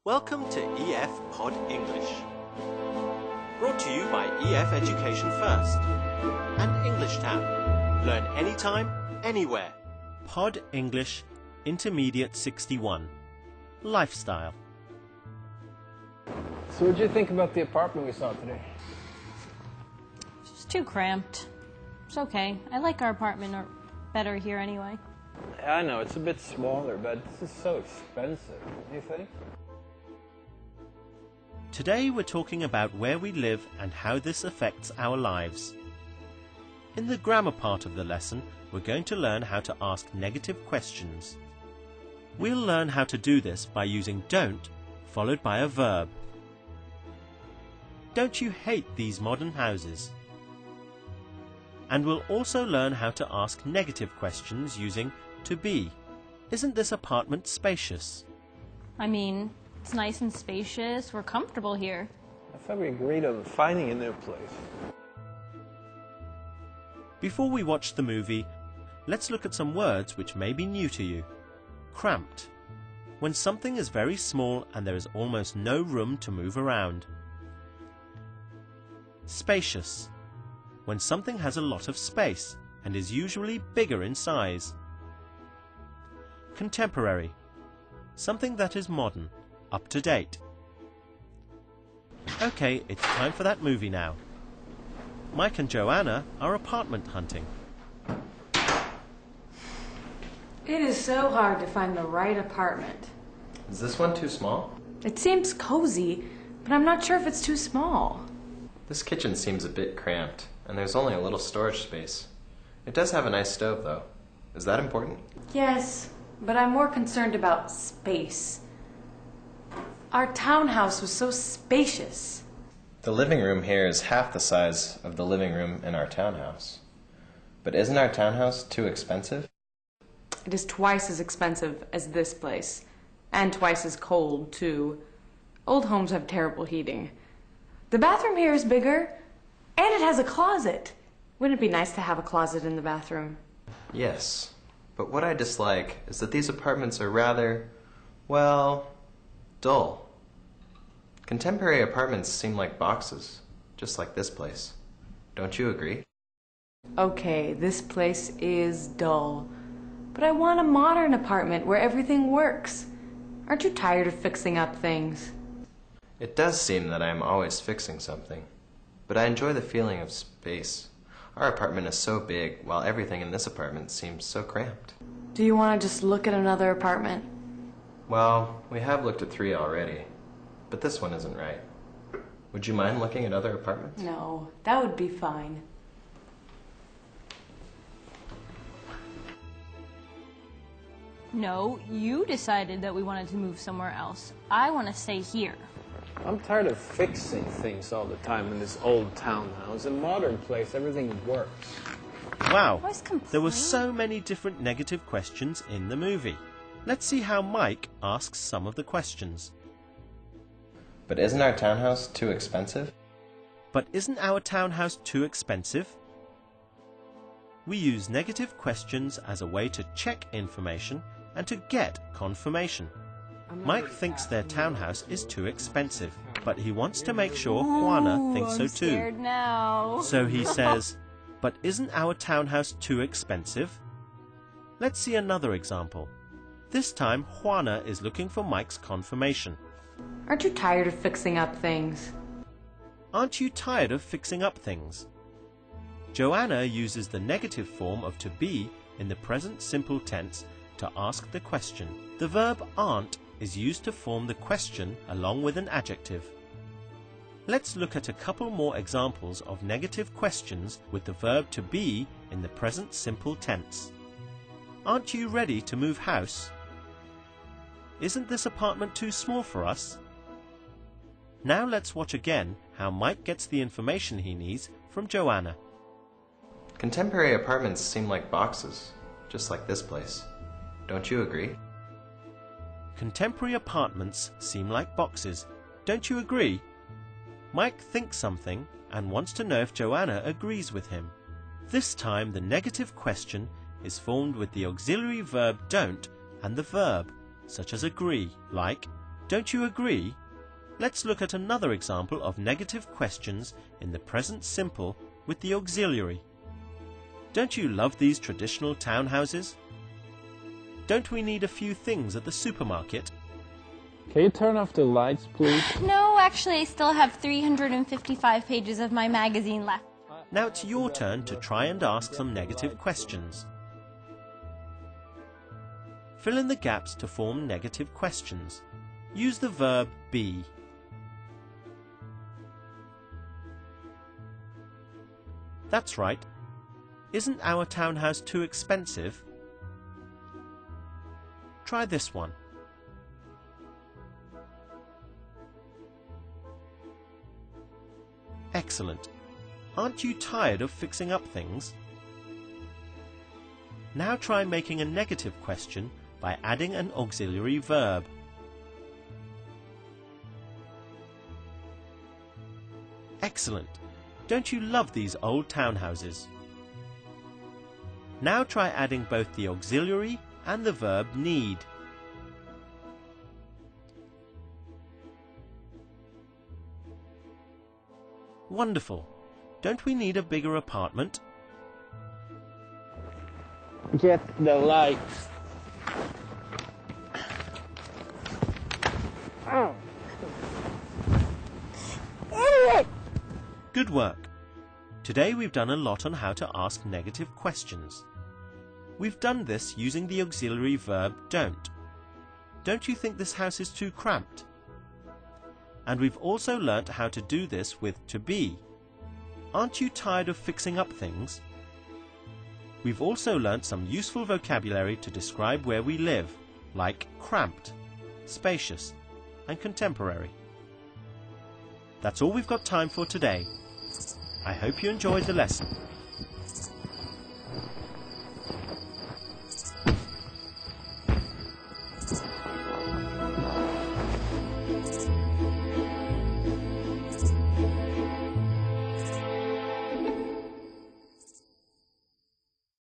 Welcome to EF Pod English. Brought to you by EF Education First and English Tab. Learn anytime, anywhere. Pod English Intermediate 61. Lifestyle. So what did you think about the apartment we saw today? It's just too cramped. It's okay. I like our apartment better here anyway. Yeah, I know, it's a bit smaller, but this is so expensive, don't you think? Today we're talking about where we live and how this affects our lives. In the grammar part of the lesson, we're going to learn how to ask negative questions. We'll learn how to do this by using don't followed by a verb. Don't you hate these modern houses? And we'll also learn how to ask negative questions using to be. Isn't this apartment spacious? I mean, it's nice and spacious. We're comfortable here. I thought we agreed on finding a new place. Before we watch the movie, let's look at some words which may be new to you. Cramped. When something is very small and there is almost no room to move around. Spacious. When something has a lot of space and is usually bigger in size. Contemporary. Something that is modern, up to date. Okay, it's time for that movie now. Mike and Joanna are apartment hunting. It is so hard to find the right apartment. Is this one too small? It seems cozy, but I'm not sure if it's too small. This kitchen seems a bit cramped, and there's only a little storage space. It does have a nice stove, though. Is that important? Yes, but I'm more concerned about space. Our townhouse was so spacious. The living room here is half the size of the living room in our townhouse. But isn't our townhouse too expensive? It is twice as expensive as this place, and twice as cold, too. Old homes have terrible heating. The bathroom here is bigger, and it has a closet. Wouldn't it be nice to have a closet in the bathroom? Yes, but what I dislike is that these apartments are rather, well, dull. Contemporary apartments seem like boxes, just like this place. Don't you agree? Okay, this place is dull. But I want a modern apartment where everything works. Aren't you tired of fixing up things? It does seem that I am always fixing something, but I enjoy the feeling of space. Our apartment is so big, while everything in this apartment seems so cramped. Do you want to just look at another apartment? Well, we have looked at 3 already, but this one isn't right. Would you mind looking at other apartments? No, that would be fine. No, you decided that we wanted to move somewhere else. I want to stay here. I'm tired of fixing things all the time in this old townhouse. In a modern place, everything works. Wow, Always complain. there were so many different negative questions in the movie. Let's see how Mike asks some of the questions. But isn't our townhouse too expensive? But isn't our townhouse too expensive? We use negative questions as a way to check information and to get confirmation. Mike thinks their townhouse is too expensive, but he wants to make sure Juana thinks so I'm too. scared now. So he says, but isn't our townhouse too expensive? Let's see another example. This time Juana is looking for Mike's confirmation. Aren't you tired of fixing up things? Aren't you tired of fixing up things? Joanna uses the negative form of to be in the present simple tense to ask the question. The verb aren't is used to form the question along with an adjective. Let's look at a couple more examples of negative questions with the verb to be in the present simple tense. Aren't you ready to move house? Isn't this apartment too small for us? Now let's watch again how Mike gets the information he needs from Joanna. Contemporary apartments seem like boxes, just like this place. Don't you agree? Contemporary apartments seem like boxes. Don't you agree? Mike thinks something and wants to know if Joanna agrees with him. This time the negative question is formed with the auxiliary verb don't and the verb, such as agree, like, Don't you agree? Let's look at another example of negative questions in the present simple with the auxiliary. Don't you love these traditional townhouses? Don't we need a few things at the supermarket? Can you turn off the lights, please? No, actually, I still have 355 pages of my magazine left. Now it's your turn to try and ask some negative questions. Fill in the gaps to form negative questions. Use the verb be. That's right. Isn't our townhouse too expensive? Try this one. Excellent. Aren't you tired of fixing up things? Now try making a negative question by adding an auxiliary verb. Excellent. Don't you love these old townhouses? Now try adding both the auxiliary and the verb need. Wonderful. Don't we need a bigger apartment? Get the lights. Oh. Good work. Today we've done a lot on how to ask negative questions. We've done this using the auxiliary verb don't. Don't you think this house is too cramped? And we've also learnt how to do this with to be. Aren't you tired of fixing up things? We've also learnt some useful vocabulary to describe where we live, like cramped, spacious, and contemporary. That's all we've got time for today. I hope you enjoyed the lesson.